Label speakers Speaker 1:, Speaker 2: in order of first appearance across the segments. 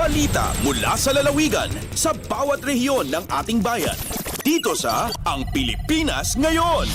Speaker 1: Balita mula sa lalawigan sa bawat rehiyon ng ating bayan. Dito sa Ang Pilipinas Ngayon.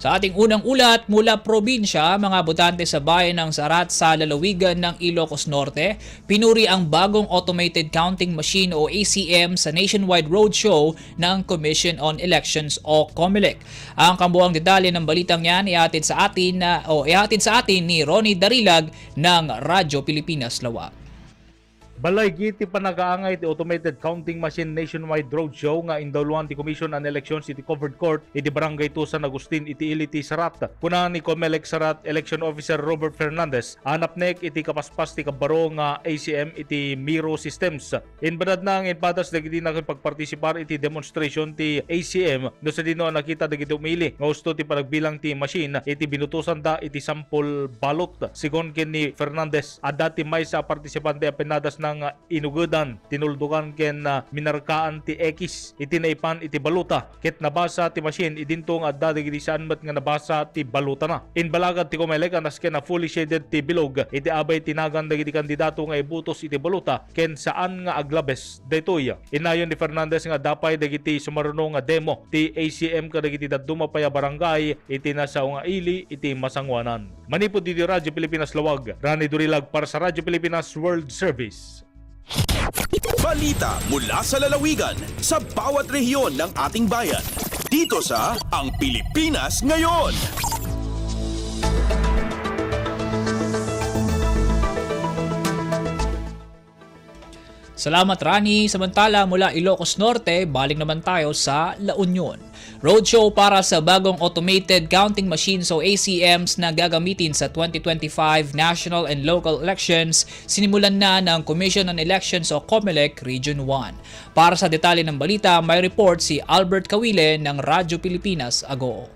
Speaker 2: Sa ating unang ulat mula probinsya, mga botante sa bayan ng Sarat sa lalawigan ng Ilocos Norte, pinuri ang bagong Automated Counting Machine o ACM sa nationwide roadshow ng Commission on Elections o COMELEC. Ang kambuang detalye ng balitang yan ihatid sa atin ni Ronnie Darilag ng Radyo Pilipinas Lawag.
Speaker 3: Balay giti pa nagaangay ti Automated Counting Machine Nationwide Roadshow nga indawluan ti Commission on Elections iti Covered Court iti Barangay Tusan Agustin iti Iliti Sarat. Kunan ni COMELEC Sarat Election Officer Robert Fernandez anap nek iti kapaspas ti kabaro nga ACM iti Miro Systems. Inbadad na ang inpadas dagiti nakipagpartisipar iti demonstration ti ACM no sa dino nakita dagiti umili nga gusto ti panagbilang ti machine iti binutusan da iti sample balot. Sigon ken ni Fernandez adda ti may sa partisipante apenadas ng inugudan tinuldukan ken minarkaan ti X iti naipan iti baluta ket nabasa ti machine idintong adda dagiti saan met nga nabasa ti baluta na. Inbalagad ti COMELEC anas ken na fully shaded ti bilog iti abay tinagan dagiti kandidato nga ibutos iti baluta ken saan nga aglabes daytoy. Inayon ni Fernandez nga dapay dagiti sumaruno nga demo ti ACM kadagiti dadduma paya barangay iti nasa nga ili iti masangwanan. Manipod diti Radyo Pilipinas Lawag, Rani Durilag para sa Radyo Pilipinas World Service.
Speaker 1: Balita mula sa lalawigan sa bawat rehiyon ng ating bayan. Dito sa Ang Pilipinas Ngayon.
Speaker 2: Salamat Rani. Samantala mula Ilocos Norte, balik naman tayo sa La Union. Roadshow para sa bagong Automated Counting Machines o ACMs na gagamitin sa 2025 national and local elections, sinimulan na ng Commission on Elections o COMELEC Region 1. Para sa detalye ng balita, may report si Albert Kawile ng Radyo Pilipinas Agoo.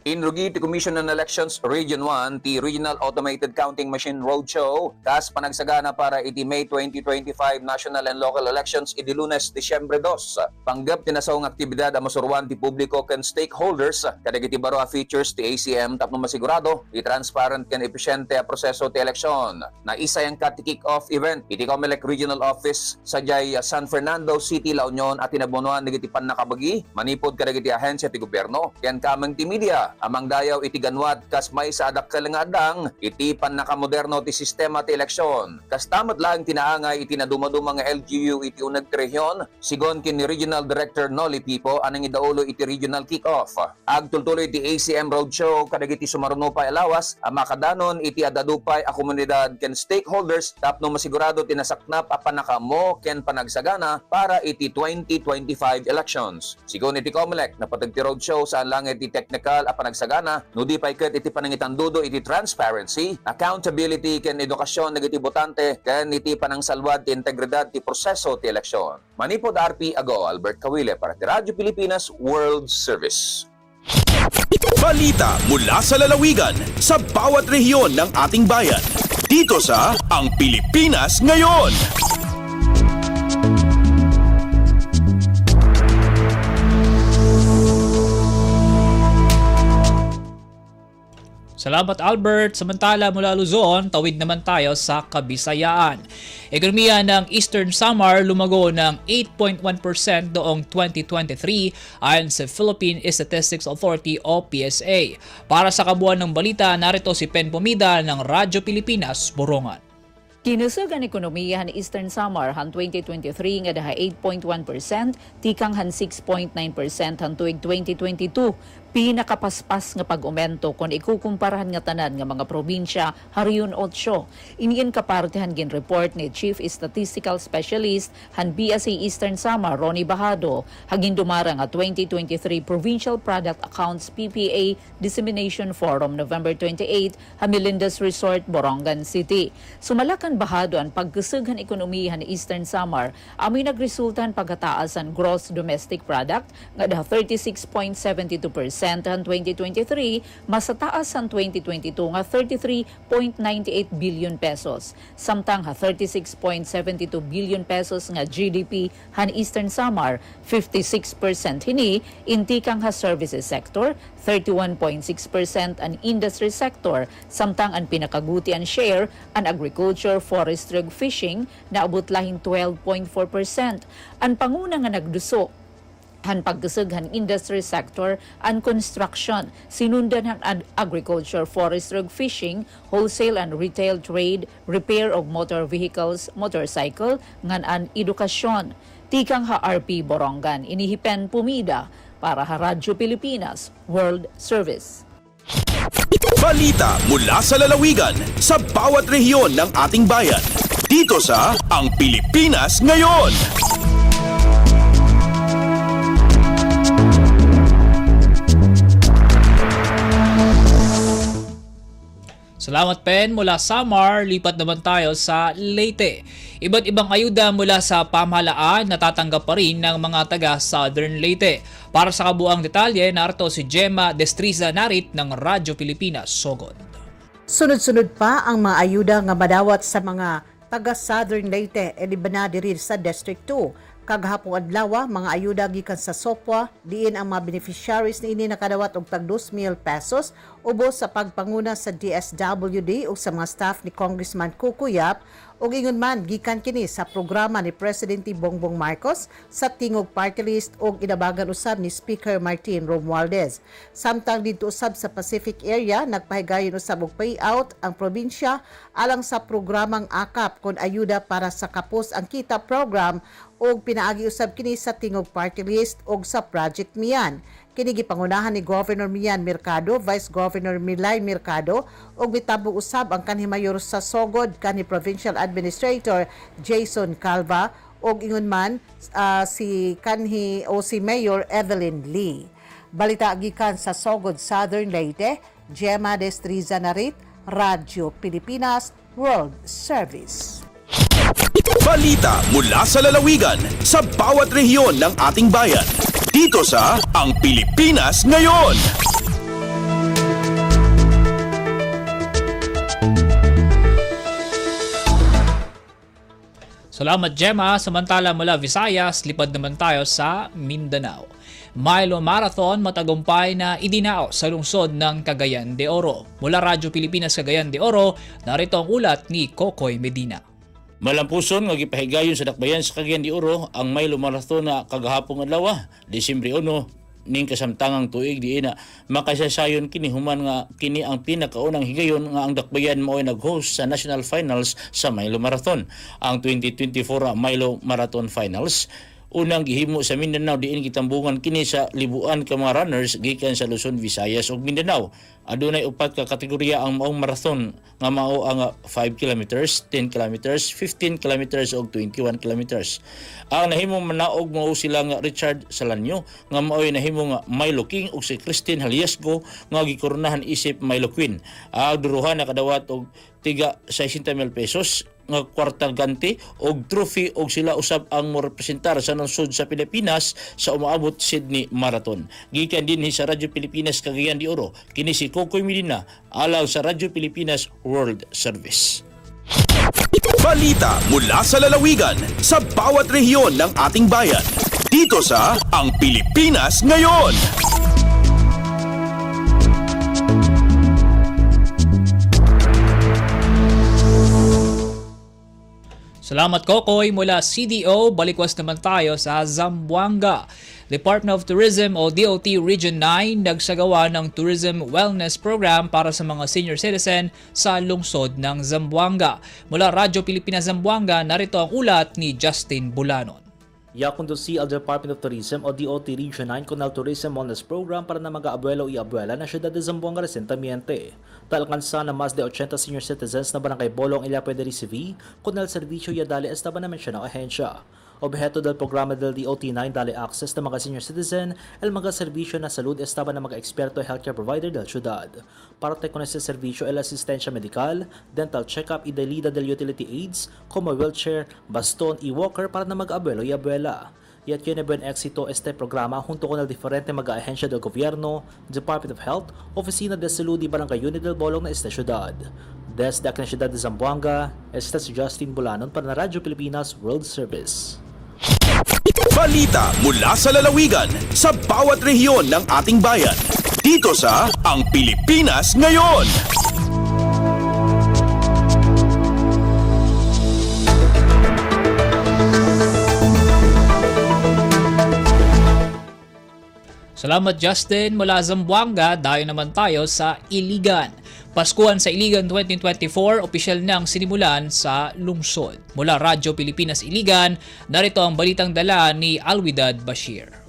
Speaker 4: Inrugi ti Commission on Elections Region 1 ti Regional Automated Counting Machine Roadshow kas panagsagana para iti May 2025 national and local elections iti Lunes, Disyembre 2. Panggap tinasawang aktibidad ang masurwan ti publiko ken stakeholders kadagiti baro a features ti ACM tapno masigurado ti transparent ken epesyente a proseso ti eleksyon. Naisayang kat ti kick-off event iti COMELEC Regional Office sa San Fernando City, La Union at tinabunuan dagiti pannakabagi manipod kadagiti ahensya ti gobyerno ken kameng ti media. Amang dayaw iti ganwat kas may sa adakkel nga adang iti pannakamoderno ti sistema ti eleksyon. Kas tamat lang tinaangay iti nadumaduma nga LGU iti uneg ti rehiyon sigon ken ni Regional Director Noli Pipo anang idaulo iti regional kick-off. Agtultuloy ti ACM Roadshow kadagiti sumaruno pa alawas a makadanon iti adadupay a komunidad ken stakeholders tapno masigurado tinasaknap a panakamo ken panagsagana para iti 2025 elections. Sigon iti COMELEC napatag ti roadshow saan lang iti technical a panagsagana no di pay ket iti panangitandudo iti transparency, accountability ken edukasyon dagiti botante ken iti panangsalwad ti integridad ti proseso ti eleksyon. Manipod RP Agoo, Albert Kawile para ti Radyo Pilipinas World Service.
Speaker 1: Balita mula sa lalawigan sa bawat rehiyon ng ating bayan. Dito sa Ang Pilipinas Ngayon.
Speaker 2: Salamat Albert. Samantala mula Luzon, tawid naman tayo sa Kabisayaan. Ekonomiya ng Eastern Samar lumago ng 8.1% noong 2023 ayon sa Philippine Statistics Authority o PSA. Para sa kabuuan ng balita, narito si Pen Pomida ng Radyo Pilipinas, Borongan.
Speaker 5: Kinusog ang ekonomiya ni Eastern Samar han 2023 nga daha 8.1%, tikang han 6.9% han tuig 2022. Pinakapaspas nga pag-umento kung ikukumparahan nga tanan nga mga probinsya hariyon 8. Iniin kapartihan gin report ni Chief Statistical Specialist han BSA Eastern Samar Ronnie Bahado hagin dumara nga 2023 Provincial Product Accounts PPA Dissemination Forum November 28 ha Melindas Resort, Borongan City. Sumalakan Bahado ang pagkusughan ekonomiya ni Eastern Samar amoy nagresultan pagkataasan gross domestic product nga daha 36.72% ang 2023, mas taas ang 2022 nga 33.98 billion pesos. Samtang 36.72 billion pesos nga GDP han Eastern Samar, 56% hini inti kang services sector, 31.6% ang industry sector, samtang ang pinakaguti ang share ang agriculture, forestry ug fishing na abot lahing 12.4%. Ang panguna nga nagduso han pagkusog han industry sector and construction, sinundan han agriculture, forestry ug fishing, wholesale and retail trade, repair of motor vehicles, motorcycle, ngan an edukasyon. Tikang RP Borongan, inihipen pumida para ha Radyo Pilipinas World Service.
Speaker 1: Balita mula sa lalawigan sa bawat rehiyon ng ating bayan. Dito sa Ang Pilipinas Ngayon.
Speaker 2: Salamat Pen, mula Samar, lipat naman tayo sa Leyte. Iba't ibang ayuda mula sa pamahalaan natatanggap pa rin ng mga taga Southern Leyte. Para sa kabuang detalye, narito si Gemma Destriza Narit ng Radyo Pilipinas Sogod.
Speaker 6: Sunod-sunod pa ang mga ayuda nga madawat sa mga taga Southern Leyte e libana diri sa District 2. Kagahapong adlaw, mga ayuda gikan sa SOPWA, diin ang mga beneficiaries ni ini nakadawat og tag 2,000 pesos ubos sa pagpanguna sa DSWD ug sa mga staff ni Congressman Kukuyap ug ingon man gikan kini sa programa ni Presidente Bongbong Marcos sa tingog party list ug inabagan usab ni Speaker Martin Romualdez. Samtang dito usab sa Pacific area, nagpahigayon usab og payout ang probinsya alang sa programang AKAP kon ayuda para sa kapos ang kita program ug pinaagi usab kini sa tingog party list ug sa Project Mian. Kini gipangunahan ni Governor Mian Mercado, Vice Governor Milay Mercado ug mitabog usab ang kanhi mayor sa Sogod kanhi Provincial Administrator Jason Calva ug ingon man si kanhi o si Mayor Evelyn Lee. Balita gikan sa Sogod, Southern Leyte, Gemma Destriza Narit, Radyo Pilipinas World Service.
Speaker 1: Balita mula sa lalawigan sa bawat rehiyon ng ating bayan. Dito sa Ang Pilipinas Ngayon.
Speaker 2: Salamat Gemma. Samantala mula Visayas, lipad naman tayo sa Mindanao. Milo Marathon matagumpay na idinao sa lungsod ng Cagayan de Oro. Mula Radyo Pilipinas Cagayan de Oro, narito ang ulat ni Kokoy Medina.
Speaker 7: Malampuson nga gipahigayon sa dakbayan sa Cagayan de Oro ang Milo Marathon na kagahapong adlaw, Disyembre 1, ning kasamtangang tuig diin na makasasayon kini human nga kini ang pinakaunang higayon nga ang dakbayan mao ay nag-host sa National Finals sa Milo Marathon. Ang 2024 Milo Marathon Finals unang gihimo sa Mindanao diin gitambungan kini sa libuan ka mga runners gikan sa Luzon, Visayas ug Mindanao. Adunay upat ka kategorya ang maong marathon nga mao ang 5 kilometers, 10 kilometers, 15 kilometers ug 21 kilometers. Ang nahimong manaog mao sila nga Richard Salanyo nga mao'y nahimo nga Milo King ug si Christine Haliasgo nga gikoronahan isip Milo Queen. Ang duruhan nakadawat og tiga 60,000 pesos nga kwartang ganti og trophy og sila usab ang morepresentar sa nasud sa Pilipinas sa umaabot Sydney Marathon. Gikan dinhi sa Radyo Pilipinas Cagayan de Oro, kini si Kokoy Medina alaw sa Radyo Pilipinas World Service.
Speaker 1: Balita mula sa lalawigan sa bawat rehiyon ng ating bayan. Dito sa Ang Pilipinas Ngayon.
Speaker 2: Salamat Kokoy. Mula CDO, balikwas naman tayo sa Zamboanga. Department of Tourism o DOT Region 9 nagsagawa ng Tourism Wellness Program para sa mga senior citizen sa lungsod ng Zamboanga. Mula Radyo Pilipinas Zamboanga, narito ang ulat ni Justin Bulanon.
Speaker 8: Yakundusi al Department of Tourism o DOT Region 9 kunal Tourism Wellness Program para na mag-aabuelo y abuela na siyudad de Zamboanga Resentamiente. Talkansa na mas de 80 senior citizens na barangay Bolong Ilya pwede receive kunal serbisyo ya dali esta ba naman siya ng ahensya. Objeto del programa del DOT9 dali access na mga senior citizen el mga serbisyo na salud estaba na mga eksperto healthcare provider del syudad. Parte con ese serbisyo el asistensya medikal, dental check-up y delida del utility aids, como wheelchair, baston y walker para na mag-abuelo y abuela. y tiene buen éxito este programa junto con el diferente mga ahensya del gobierno, Department of Health, Oficina de Salud y Barangay Unit del Bolong na esta syudad. Desde la ciudad de Zamboanga, este si Justin Bulanon para na Radyo Pilipinas World Service.
Speaker 1: Balita mula sa lalawigan sa bawat rehiyon ng ating bayan. Dito sa Ang Pilipinas Ngayon.
Speaker 2: Salamat Justin mula Zamboanga. Dayo naman tayo sa Iligan. Paskuhan sa Iligan 2024, opisyal nang sinimulan sa lungsod. Mula Radyo Pilipinas Iligan, narito ang balitang dala ni Alwidad Bashir.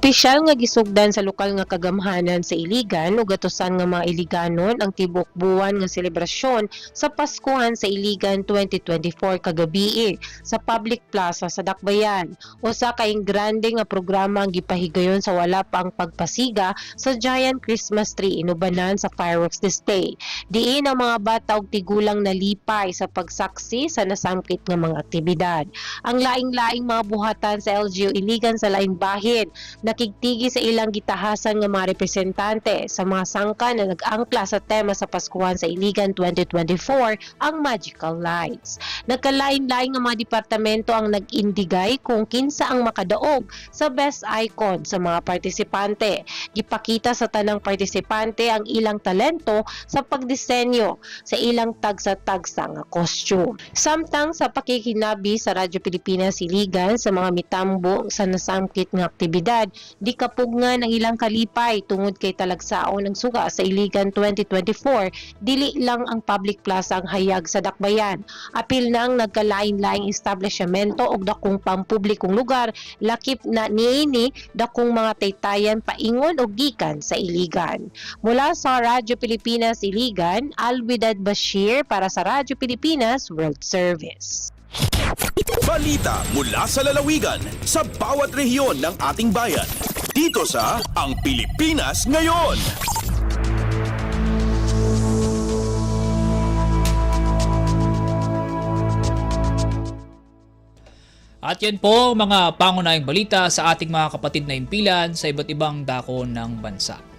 Speaker 9: Opisyal nga gisugdan sa lokal nga kagamhanan sa Iligan ug gatusan nga mga Iliganon ang tibok buwan nga selebrasyon sa Paskuhan sa Iligan 2024 kagabi sa Public Plaza sa Dakbayan. Usa kaing grande nga programa ang gipahigayon sa wala pa ang pagpasiga sa giant Christmas tree inubanan sa fireworks display. Diin ang mga bata ug tigulang nalipay sa pagsaksi sa nasangkit nga mga aktibidad. Ang laing-laing mga buhatan sa LGU Iligan sa laing bahin nakigtigi sa ilang gitahasan nga mga representante sa mga sangka na nag-angkla sa tema sa Paskuhan sa Iligan 2024 ang Magical Lights. Nagkalain-lain nga mga departamento ang nag-indigay kung kinsa ang makadaog sa best icon sa mga partisipante. Gipakita sa tanang partisipante ang ilang talento sa pagdisenyo sa ilang tagsa-tagsa nga costume. Samtang sa pakikinabi sa Radyo Pilipinas Iligan sa mga mitambo sa nasangkit nga aktibidad, di kapugngan ang ilang kalipay tungod kay talagsaon ng suga sa Iligan 2024, dili lang ang public plaza ang hayag sa Dakbayan. Apil na ang nagkalain-laing establishmento og dakong pampublikong lugar, lakip na niini dakong mga taytayan paingon og gikan sa Iligan. Mula sa Radyo Pilipinas Iligan, Alwidad Bashir para sa Radyo Pilipinas World Service.
Speaker 1: Balita mula sa lalawigan sa bawat rehiyon ng ating bayan. Dito sa Ang Pilipinas Ngayon.
Speaker 2: At yan po mga pangunahing balita sa ating mga kapatid na impilan sa iba't ibang dako ng bansa.